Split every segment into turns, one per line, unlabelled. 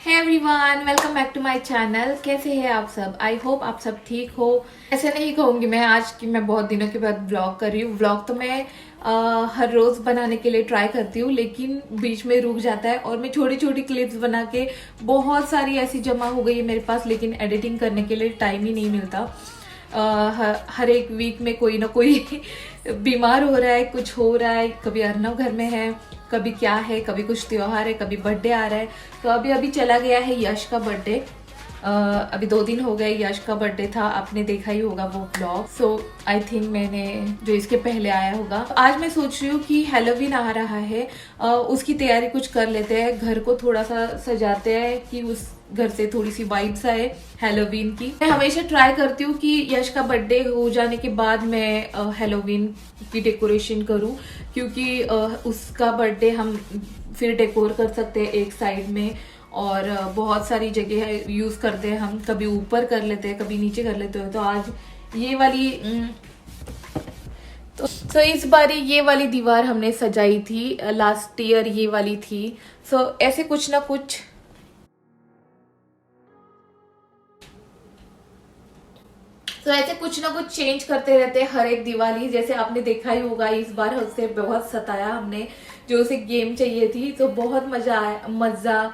Hey everyone, welcome back to my channel. कैसे हैं आप सब? आई होप आप सब ठीक हो। ऐसे नहीं कहूँगी मैं आज कि मैं बहुत दिनों के बाद व्लॉग कर रही हूँ। व्लॉग तो मैं हर रोज बनाने के लिए ट्राई करती हूँ, लेकिन बीच में रुक जाता है और मैं छोटी छोटी क्लिप्स बना के बहुत सारी ऐसी जमा हो गई है मेरे पास, लेकिन एडिटिंग करने के लिए टाइम ही नहीं मिलता। हर एक वीक में कोई ना कोई बीमार हो रहा है, कुछ हो रहा है। कभी अर्नव घर में है, कभी क्या है, कभी कुछ त्योहार है, कभी बर्थडे आ रहा है। तो अभी चला गया है यश का बर्थडे। अभी 2 दिन हो गए यश का बर्थडे था, आपने देखा ही होगा वो ब्लॉग। सो आई थिंक मैंने जो इसके पहले आया होगा। आज मैं सोच रही हूँ कि हैलोवीन आ रहा है, उसकी तैयारी कुछ कर लेते हैं, घर को थोड़ा सा सजाते हैं कि उस घर से थोड़ी सी वाइब्स आए हैलोवीन की। मैं हमेशा ट्राई करती हूँ कि यश का बर्थडे हो जाने के बाद मैं हैलोवीन की डेकोरेशन करूँ, क्योंकि उसका बर्थडे हम फिर डेकोर कर सकते हैं एक साइड में, और बहुत सारी जगह यूज करते हैं हम। कभी ऊपर कर लेते हैं, कभी नीचे कर लेते हैं। तो आज ये वाली तो इस बारी ये वाली दीवार हमने सजाई थी, लास्ट ईयर ये वाली थी। ऐसे कुछ ना कुछ ऐसे कुछ ना कुछ चेंज करते रहते हैं हर एक दिवाली। जैसे आपने देखा ही होगा, इस बार उसे बहुत सताया हमने, जो उसे गेम चाहिए थी। तो बहुत मजा आया, मजा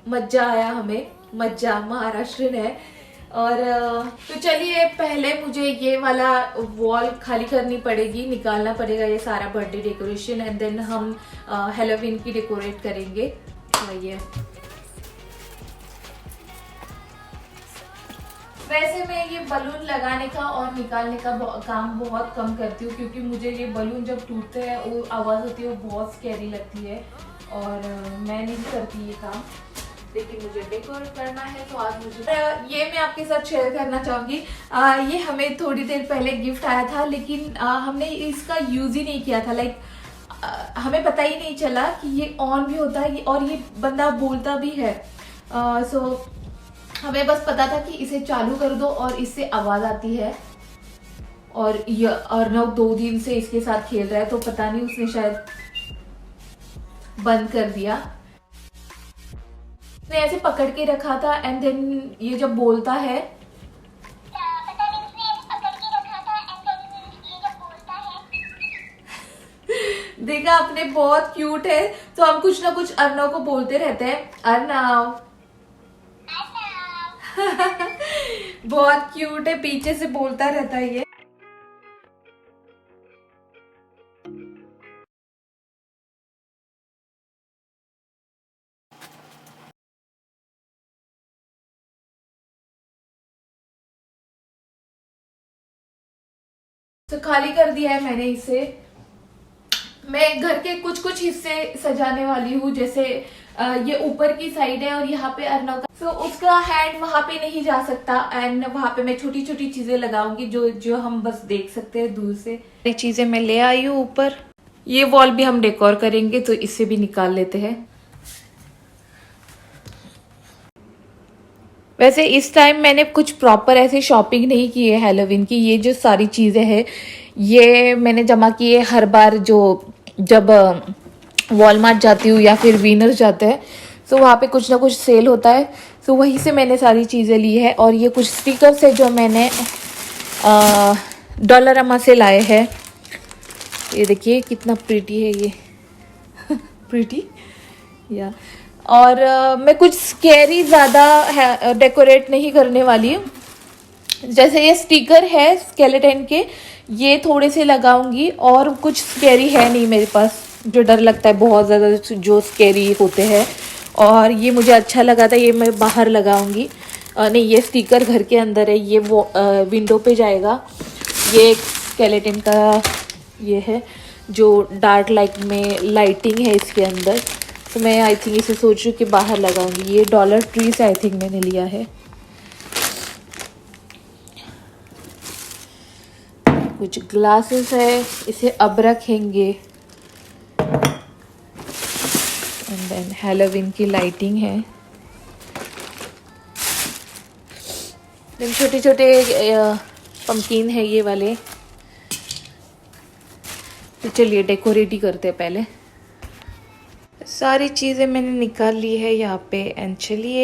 मजा आया हमें। मज्जा महाराष्ट्र है। और तो चलिए, पहले मुझे ये वाला वॉल खाली करनी पड़ेगी, निकालना पड़ेगा ये सारा बर्थडे डेकोरेशन, एंड देन हम हैलोवीन की डेकोरेट करेंगे। ये वैसे मैं ये बलून लगाने का और निकालने का काम बहुत कम करती हूँ, क्योंकि मुझे ये बलून जब टूटते हैं वो आवाज होती है, वो बहुत स्कैरी लगती है और मैं नहीं करती ये काम। लेकिन मुझे डेकोर करना है, तो आज मुझे ये मैं आपके साथ शेयर करना चाहूंगी। ये हमें थोड़ी देर पहले गिफ्ट आया था, लेकिन हमने इसका यूज ही नहीं किया था। लाइक हमें पता ही नहीं चला कि ये ऑन भी होता है और ये बंदा बोलता भी है। हमें बस पता था कि इसे चालू कर दो और इससे आवाज आती है। और ये अर्नव 2 दिन से इसके साथ खेल रहा है, तो पता नहीं उसने शायद बंद कर दिया। उसने ऐसे पकड़ के रखा था, एंड देन ये जब बोलता है देखा आपने, बहुत क्यूट है। तो हम कुछ ना कुछ अर्नव को बोलते रहते हैं, अर्नव। बहुत क्यूट है, पीछे से बोलता रहता है ये। तो खाली कर दिया है मैंने इसे। मैं घर के कुछ कुछ हिस्से सजाने वाली हूँ, जैसे ये ऊपर की साइड है और यहाँ पे अर्नव का, तो उसका हैंड वहां पे नहीं जा सकता, एंड वहां पे मैं छोटी छोटी चीजें लगाऊंगी जो जो हम बस देख सकते हैं दूर से। ये चीजें मैं ले आई हूँ ऊपर। ये वॉल भी हम डेकोर करेंगे, तो इससे भी निकाल लेते हैं। वैसे इस टाइम मैंने कुछ प्रॉपर ऐसे शॉपिंग नहीं की है हैलोवीन की। ये जो सारी चीजें हैं ये मैंने जमा की है हर बार, जब वॉलमार्ट जाती हूँ या फिर वीनर जाते हैं, तो वहाँ पे कुछ ना कुछ सेल होता है, तो वहीं से मैंने सारी चीज़ें ली है। और ये कुछ स्टिकर्स है जो मैंने डॉलरमा से लाए हैं। ये देखिए कितना प्रीटी है ये। प्रीटी या और मैं कुछ स्केरी ज़्यादा डेकोरेट नहीं करने वाली हूँ। जैसे ये स्टिकर है स्केलेटन के, ये थोड़े से लगाऊंगी, और कुछ स्केरी है नहीं मेरे पास जो डर लगता है बहुत ज़्यादा, जो स्केरी होते हैं। और ये मुझे अच्छा लगा था, ये मैं बाहर लगाऊंगी। नहीं, ये स्टिकर घर के अंदर है, ये वो विंडो पे जाएगा। ये एक स्केलेटन का ये है जो डार्क लाइट में लाइटिंग है इसके अंदर, तो मैं आई थिंक इसे सोच रही हूँ कि बाहर लगाऊंगी। ये डॉलर ट्री से आई थिंक मैंने लिया है। कुछ ग्लासेस है, इसे अब रखेंगे। एंड देन हैलोवीन की लाइटिंग है। देन छोटे छोटे पंपकिन है ये वाले। तो चलिए डेकोरेट ही करते हैं पहले। सारी चीज़ें मैंने निकाल ली है यहाँ पे एंड चलिए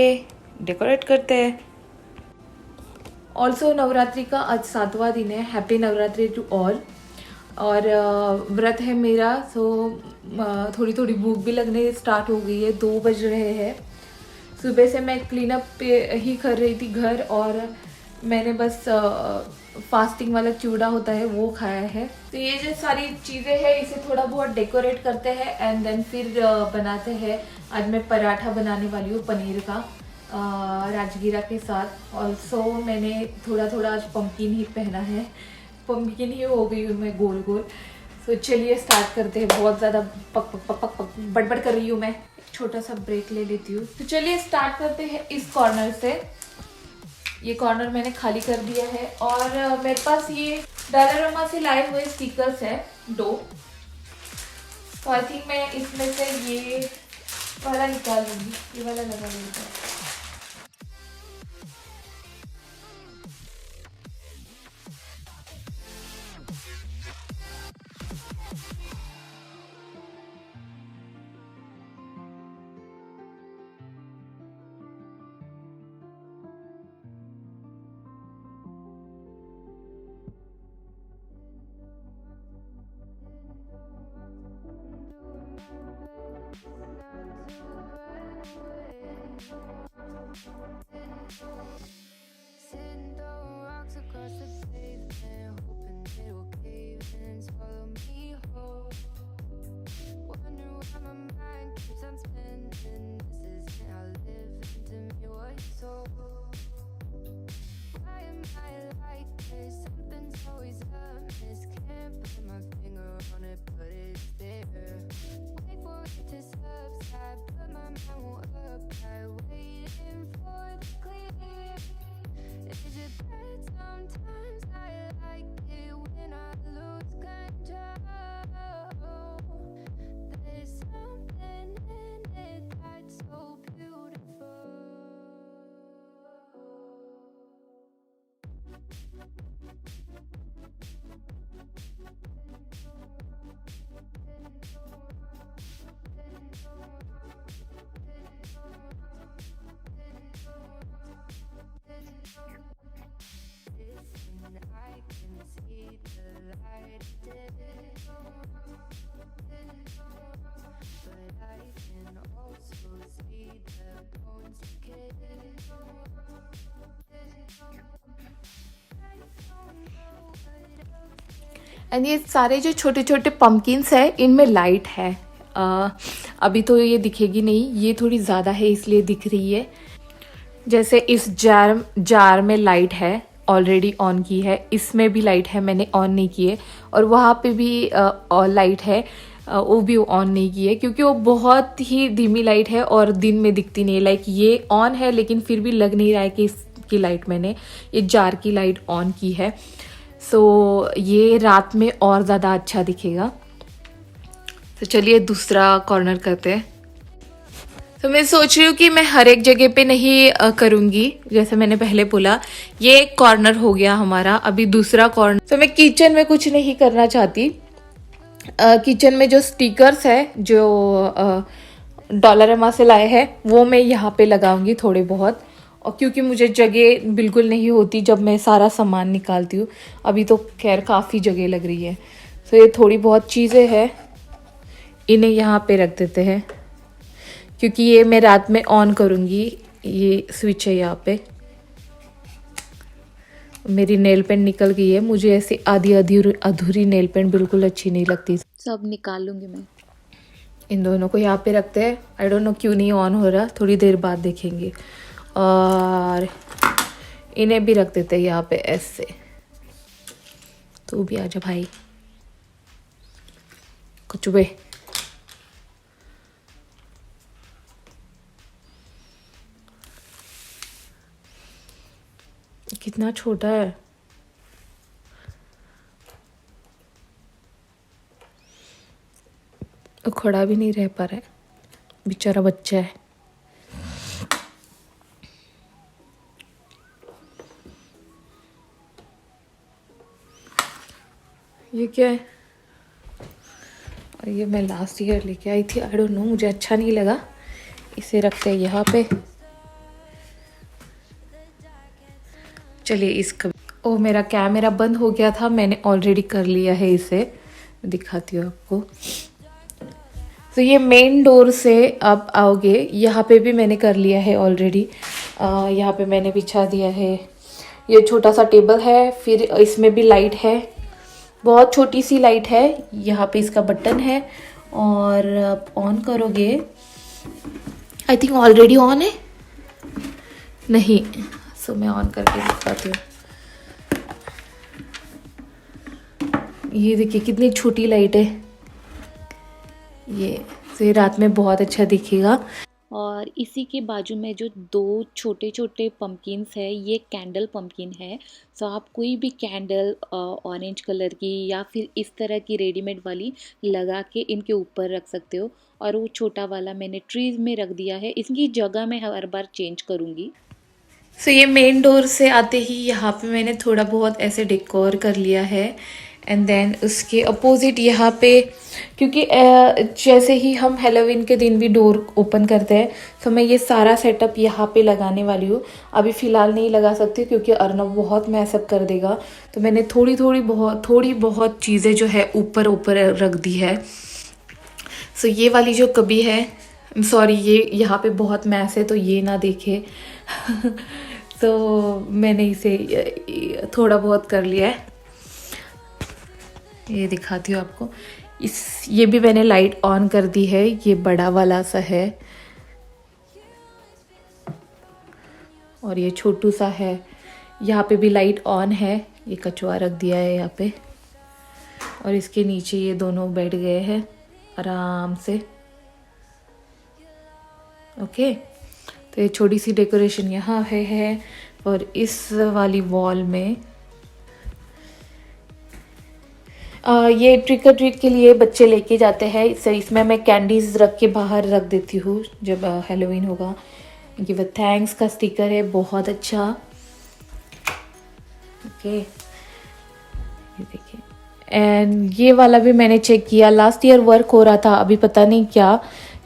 डेकोरेट करते हैं। ऑल्सो नवरात्रि का आज 7वां दिन है। Happy Navratri to all. और व्रत है मेरा, सो थोड़ी थोड़ी भूख भी लगने स्टार्ट हो गई है। 2 बज रहे हैं। सुबह से मैं क्लीन अप पे ही कर रही थी घर, और मैंने बस फास्टिंग वाला चूड़ा होता है वो खाया है। तो ये जो सारी चीज़ें हैं इसे थोड़ा बहुत डेकोरेट करते हैं एंड देन फिर बनाते हैं। आज मैं पराठा बनाने वाली हूँ पनीर का राजगीरा के साथ। ऑल्सो मैंने थोड़ा थोड़ा आज पम्पकिन ही पहना है, पम्पकिन ही हो गई हूँ मैं गोल गोल। तो चलिए स्टार्ट करते हैं। बहुत ज़्यादा पक पक पक पक पक बड़बड़ कर रही हूँ मैं। छोटा सा ब्रेक ले लेती हूँ। तो चलिए स्टार्ट करते हैं इस कॉर्नर से। ये कॉर्नर मैंने खाली कर दिया है, और मेरे पास ये डॉलरमा से लाए हुए स्टिकर्स है 2। तो आई थिंक मैं इसमें से ये वाला निकाल लूँगी, ये वाला लगा लूँगी। Sitting throwing rocks across the pavement, hoping they will cave in and swallow me whole. Wondering why my mind keeps on spinning. This isn't how living to me was told. Why am I like this? Something's always amiss. Can't put my finger on it, but it's there. Wait for it to subside, but my mind won't apply. Waiting for the clear. Is it bad sometimes? I like it when I lose control. There's something in it that's so beautiful. And ये सारे जो छोटे छोटे pumpkins है इनमें light है। अभी तो ये दिखेगी नहीं, ये थोड़ी ज़्यादा है इसलिए दिख रही है। जैसे इस जार में लाइट है, ऑलरेडी ऑन की है। इसमें भी लाइट है, मैंने ऑन नहीं की है। और वहाँ पे भी लाइट है, वो भी ऑन नहीं की है क्योंकि वो बहुत ही धीमी लाइट है और दिन में दिखती नहीं है। लाइक ये ऑन है लेकिन फिर भी लग नहीं रहा है कि इसकी लाइट, मैंने ये जार की लाइट ऑन की है। सो ये रात में और ज़्यादा अच्छा दिखेगा। तो चलिए दूसरा कॉर्नर करते हैं। तो मैं सोच रही हूँ कि मैं हर एक जगह पे नहीं करूँगी, जैसे मैंने पहले बोला। ये एक कॉर्नर हो गया हमारा। अभी दूसरा कॉर्नर, तो मैं किचन में कुछ नहीं करना चाहती। किचन में जो स्टिकर्स है जो डॉलरमा से लाए हैं वो मैं यहाँ पे लगाऊंगी थोड़े बहुत। और क्योंकि मुझे जगह बिल्कुल नहीं होती जब मैं सारा सामान निकालती हूँ। अभी तो खैर काफ़ी जगह लग रही है। तो ये थोड़ी बहुत चीज़ें हैं, इन्हें यहाँ पे रख देते हैं क्योंकि ये मैं रात में ऑन करूँगी। ये स्विच है यहाँ पे। मेरी नेल पेंट निकल गई है। मुझे ऐसी आधी अधूरी नेल पेंट बिल्कुल अच्छी नहीं लगती। सब निकाल लूँगी मैं। इन दोनों को यहाँ पे रखते हैं। आई डोंट नो क्यों नहीं ऑन हो रहा, थोड़ी देर बाद देखेंगे। और इन्हें भी रख देते हैं यहाँ पे ऐसे। तू भी आजा भाई कचुबे। कितना छोटा है। खड़ा भी नहीं रह पा रहा है, बेचारा बच्चा है। ये क्या है? और ये मैं लास्ट ईयर लेके आई थी, आई डोंट नो, मुझे अच्छा नहीं लगा। इसे रखते हैं यहाँ पे। चलिए इसका, ओ मेरा कैमरा बंद हो गया था, मैंने ऑलरेडी कर लिया है इसे, मैं दिखाती हूँ आपको। तो ये मेन डोर से आप आओगे, यहाँ पे भी मैंने कर लिया है ऑलरेडी। यहाँ पे मैंने बिछा दिया है, ये छोटा सा टेबल है, फिर इसमें भी लाइट है, बहुत छोटी सी लाइट है, यहाँ पे इसका बटन है और आप ऑन करोगे, आई थिंक ऑलरेडी ऑन है, नहीं, सो मैं ऑन करके दिखाती हूँ। ये देखिए कितनी छोटी लाइट है, ये रात में बहुत अच्छा दिखेगा।
और इसी के बाजू में जो दो छोटे छोटे पम्पकिन्स है, ये कैंडल पम्पकिन है। सो आप कोई भी कैंडल ऑरेंज कलर की या फिर इस तरह की रेडीमेड वाली लगा के इनके ऊपर रख सकते हो। और वो छोटा वाला मैंने ट्रीज में रख दिया है, इसकी जगह मैं हर बार चेंज करूँगी।
सो ये मेन डोर से आते ही यहाँ पे मैंने थोड़ा बहुत ऐसे डेकोर कर लिया है। एंड देन उसके अपोजिट यहाँ पे, क्योंकि जैसे ही हम हेलोवीन के दिन भी डोर ओपन करते हैं, तो मैं ये सारा सेटअप यहाँ पे लगाने वाली हूँ। अभी फ़िलहाल नहीं लगा सकती क्योंकि अर्नब बहुत मैसअप कर देगा, तो मैंने थोड़ी बहुत चीज़ें जो है ऊपर ऊपर रख दी है। सो ये वाली जो कभी है, सॉरी, ये यहाँ पे बहुत मैस है तो ये ना देखे तो मैंने इसे थोड़ा बहुत कर लिया है, ये दिखाती हूँ आपको। ये भी मैंने लाइट ऑन कर दी है, ये बड़ा वाला सा है और ये छोटू सा है, यहाँ पे भी लाइट ऑन है, ये कछुआ रख दिया है यहाँ पे। और इसके नीचे ये दोनों बैठ गए हैं आराम से। ओके, तो ये छोटी सी डेकोरेशन यहाँ है। और इस वाली वॉल में ये ट्रिक और ट्रीट के लिए बच्चे लेके जाते हैं, इसमें मैं कैंडीज रख के बाहर रख देती हूँ जब हेलोवीन होगा। गिव अ थैंक्स का स्टिकर है, बहुत अच्छा। ओके, ये देखिए। एंड ये वाला भी मैंने चेक किया, लास्ट ईयर वर्क हो रहा था, अभी पता नहीं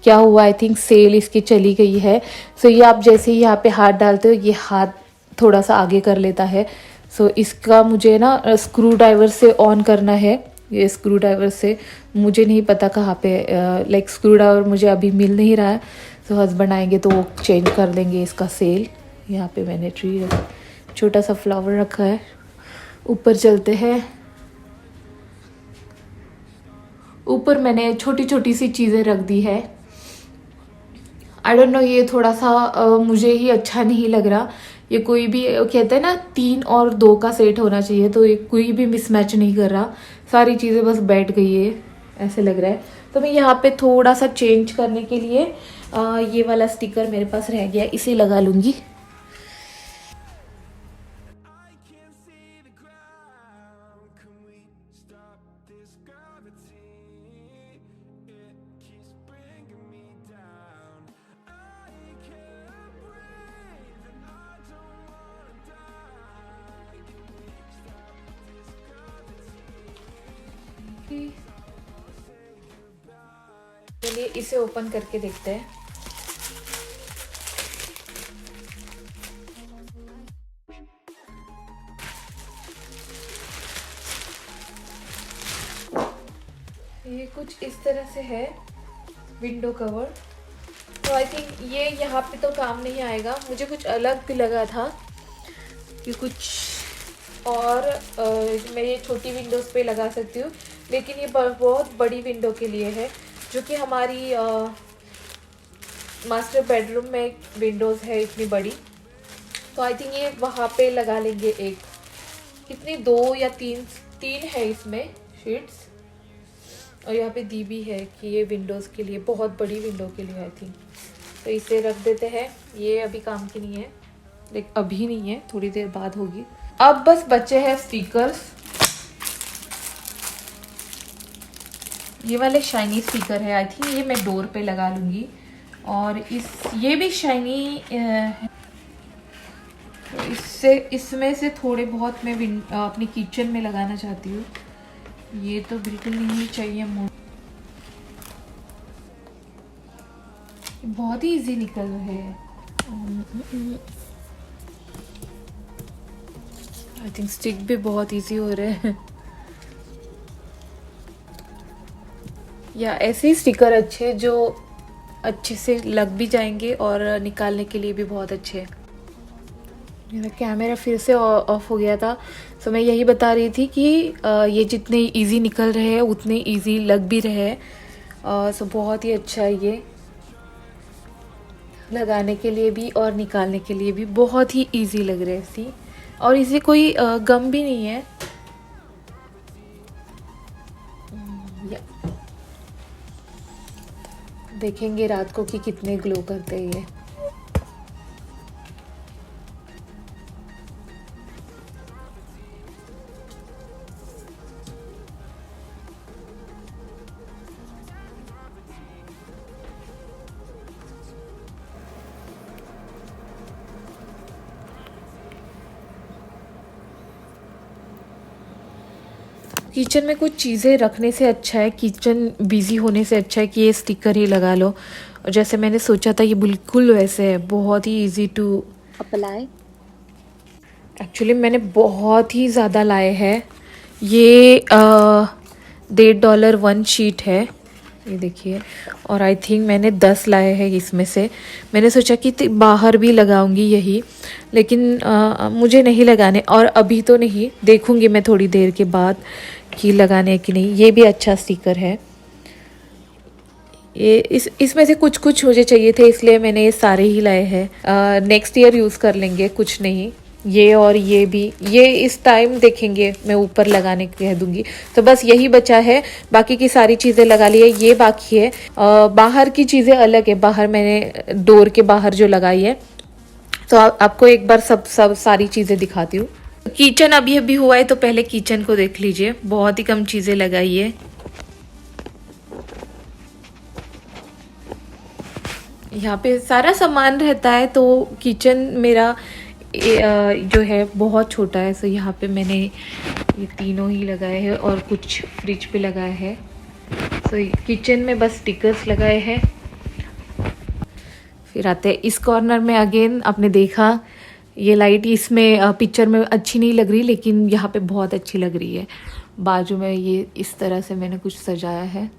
क्या हुआ, आई थिंक सेल इसकी चली गई है। सो ये आप जैसे ही यहाँ पे हाथ डालते हो, ये हाथ थोड़ा सा आगे कर लेता है। सो इसका मुझे ना स्क्रू ड्राइवर से ऑन करना है, ये स्क्रू ड्राइवर से, मुझे नहीं पता कहाँ पे, लाइक स्क्रू ड्राइवर मुझे अभी मिल नहीं रहा है। सो हस्बैंड आएंगे तो वो चेंज कर देंगे इसका सेल। यहाँ पे मैंने ट्री छोटा सा फ्लावर रखा है। ऊपर चलते हैं, ऊपर मैंने छोटी छोटी सी चीज़ें रख दी है। आई डोंट नो, ये थोड़ा सा मुझे ही अच्छा नहीं लग रहा। ये कोई भी कहते हैं ना 3 और 2 का सेट होना चाहिए, तो ये कोई भी मिसमैच नहीं कर रहा, सारी चीज़ें बस बैठ गई है ऐसे लग रहा है। तो मैं यहाँ पे थोड़ा सा चेंज करने के लिए ये वाला स्टिकर मेरे पास रह गया, इसे लगा लूँगी। चलिए इसे ओपन करके देखते हैं। ये कुछ इस तरह से है विंडो कवर। तो आई थिंक ये यहाँ पे तो काम नहीं आएगा, मुझे कुछ अलग भी लगा था कि कुछ और मैं ये छोटी विंडोज़ पे लगा सकती हूँ, लेकिन ये बहुत बड़ी विंडो के लिए है, जो कि हमारी मास्टर बेडरूम में विंडोज़ है इतनी बड़ी। तो आई थिंक ये वहाँ पे लगा लेंगे एक, कितनी 2 या 3 है इसमें शीट्स। और यहाँ पे दी भी है कि ये विंडोज़ के लिए, बहुत बड़ी विंडो के लिए आई थिंक। तो इसे रख देते हैं, ये अभी काम की नहीं है, लेकिन अभी नहीं है, थोड़ी देर बाद होगी। अब बस बचे हैं स्टिकर्स। ये वाले शाइनी स्टिकर है, आई थिंक ये मैं डोर पे लगा लूँगी। और ये भी शाइनी है, तो इसमें से थोड़े बहुत मैं अपनी किचन में लगाना चाहती हूँ। ये तो बिल्कुल नहीं चाहिए बहुत ही इजी निकल रहे हैं। आई थिंक स्टिक भी बहुत इजी हो रहे हैं। या ऐसे ही स्टिकर अच्छे जो अच्छे से लग भी जाएंगे और निकालने के लिए भी बहुत अच्छे हैं। मेरा कैमरा फिर से ऑफ हो गया था, तो मैं यही बता रही थी कि ये जितने इजी निकल रहे हैं उतने इजी लग भी रहे हैं। सो बहुत ही अच्छा है ये, लगाने के लिए भी और निकालने के लिए भी बहुत ही इजी लग रहे हैं सी। और इसे कोई गम भी नहीं है। या देखेंगे रात को कि कितने ग्लो करते हैं ये। किचन में कुछ चीज़ें रखने से अच्छा है, किचन बिजी होने से अच्छा है कि ये स्टिकर ही लगा लो। और जैसे मैंने सोचा था ये बिल्कुल वैसे है, बहुत ही इजी टू
अप्लाई।
एक्चुअली मैंने बहुत ही ज़्यादा लाए हैं। ये $1.5 वन शीट है, ये देखिए। और आई थिंक मैंने 10 लाए हैं इसमें से। मैंने सोचा कि बाहर भी लगाऊंगी यही, लेकिन मुझे नहीं लगाने, और अभी तो नहीं, देखूंगी मैं थोड़ी देर के बाद कि लगाने कि नहीं। ये भी अच्छा स्टिकर है। ये इसमें से कुछ कुछ मुझे चाहिए थे, इसलिए मैंने ये सारे ही लाए हैं। नेक्स्ट ईयर यूज़ कर लेंगे, कुछ नहीं। ये और ये भी, ये इस टाइम देखेंगे, मैं ऊपर लगाने कह दूंगी। तो बस यही बचा है, बाकी की सारी चीज़ें लगा ली है। ये बाकी है। बाहर की चीज़ें अलग है, बाहर मैंने डोर के बाहर जो लगाई है। तो आपको एक बार सब सारी चीज़ें दिखाती हूँ। किचन अभी अभी हुआ है, तो पहले किचन को देख लीजिए। बहुत ही कम चीज़ें लगाई है। यहाँ पे सारा सामान रहता है, तो किचन मेरा जो है बहुत छोटा है। सो यहाँ पे मैंने ये तीनों ही लगाए हैं और कुछ फ्रिज पे लगाए हैं। सो किचन में बस स्टिकर्स लगाए हैं। फिर आते हैं इस कॉर्नर में। अगेन आपने देखा ये लाइट इसमें पिक्चर में अच्छी नहीं लग रही, लेकिन यहाँ पे बहुत अच्छी लग रही है। बाजू में ये इस तरह से मैंने कुछ सजाया है।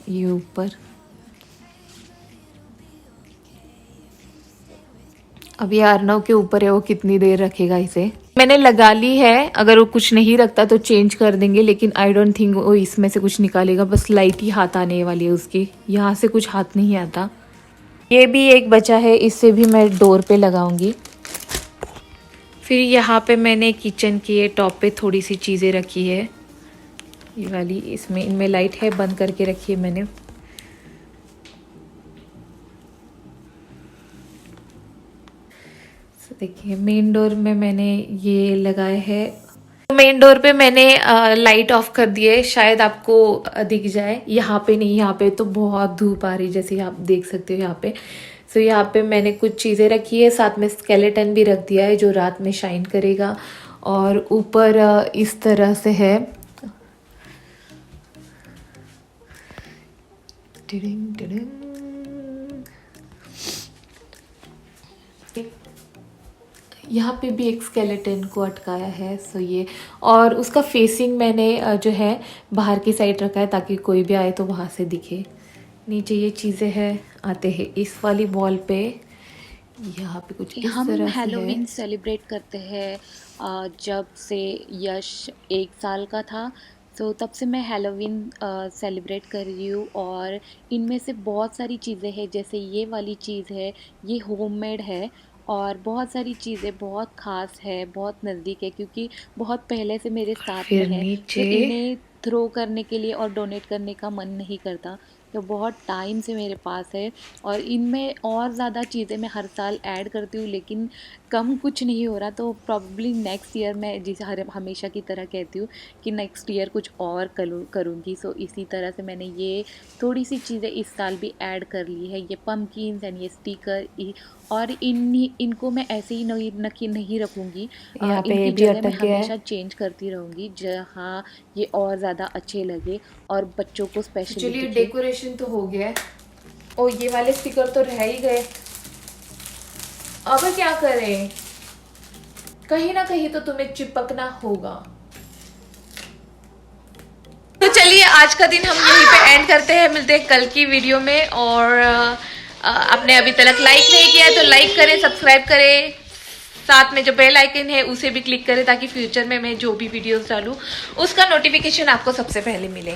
ये ऊपर अब ये अर्नव के ऊपर है, वो कितनी देर रखेगा इसे। मैंने लगा ली है, अगर वो कुछ नहीं रखता तो चेंज कर देंगे, लेकिन आई डोंट थिंक वो इसमें से कुछ निकालेगा। बस लाइट ही हाथ आने वाली है उसकी, यहाँ से कुछ हाथ नहीं आता। ये भी एक बचा है, इससे भी मैं डोर पे लगाऊंगी। फिर यहाँ पे मैंने किचन के टॉप पे थोड़ी सी चीज़ें रखी है। ये वाली, इसमें इनमें लाइट है, बंद करके रखी है मैंने। देखिए मेन डोर में मैंने ये लगाए हैं। मेन डोर पे मैंने लाइट ऑफ कर दी है, शायद आपको दिख जाए। यहाँ पे नहीं, यहाँ पे तो बहुत धूप आ रही, जैसे आप देख सकते हो यहाँ पे। सो यहाँ पे मैंने कुछ चीज़ें रखी है, साथ में स्केलेटन भी रख दिया है जो रात में शाइन करेगा। और ऊपर इस तरह से है। Tiding tiding. यहाँ पे भी एक स्केलेटन को अटकाया है। सो ये, और उसका फेसिंग मैंने जो है बाहर की साइड रखा है, ताकि कोई भी आए तो वहाँ से दिखे। नीचे ये चीज़ें हैं। आते हैं इस वाली वॉल पे। यहाँ पे कुछ इस
हम
तरह से
हैलोवीन
है।
सेलिब्रेट करते हैं जब से यश 1 साल का था, तो तब से मैं हैलोवीन सेलिब्रेट कर रही हूँ। और इनमें से बहुत सारी चीज़ें हैं, जैसे ये वाली चीज़ है, ये होममेड है। और बहुत सारी चीज़ें बहुत ख़ास है, बहुत नज़दीक है, क्योंकि बहुत पहले से मेरे साथ में
फिर
है। तो
नीचे
इन्हें थ्रो करने के लिए और डोनेट करने का मन नहीं करता, तो बहुत टाइम से मेरे पास है। और इनमें और ज़्यादा चीज़ें मैं हर साल ऐड करती हूँ, लेकिन कम कुछ नहीं हो रहा, तो प्रॉब्ली नेक्स्ट ईयर मैं जिसे हमेशा की तरह कहती हूँ कि नेक्स्ट ईयर कुछ और करूँगी। सो इसी तरह से मैंने ये थोड़ी सी चीज़ें इस साल भी ऐड कर ली है, ये पम्पकिन्स एंड ये स्टिकर। और इनको मैं ऐसे ही नहीं रखूँगी,
यहाँ पे
इनकी
भी
जगह मैं
अटक गया है।
हमेशा चेंज करती रहूँगी जहाँ ये और ज़्यादा अच्छे लगे और बच्चों को स्पेशली
चलिए
दिखे।
डेकोरेशन तो हो गया है। ओ ये वाले स्टिकर तो रह ही गए, अब क्या करें, कहीं ना कहीं तो तुम्हें चिपकना होगा। तो चलिए आज का दिन हम यहीं पे एंड करते हैं, मिलते हैं कल की वीडियो में। और आपने अभी तक लाइक नहीं किया है तो लाइक करें, सब्सक्राइब करें, साथ में जो बेल आइकन है उसे भी क्लिक करें ताकि फ्यूचर में मैं जो भी वीडियोस डालूं उसका नोटिफिकेशन आपको सबसे पहले मिले।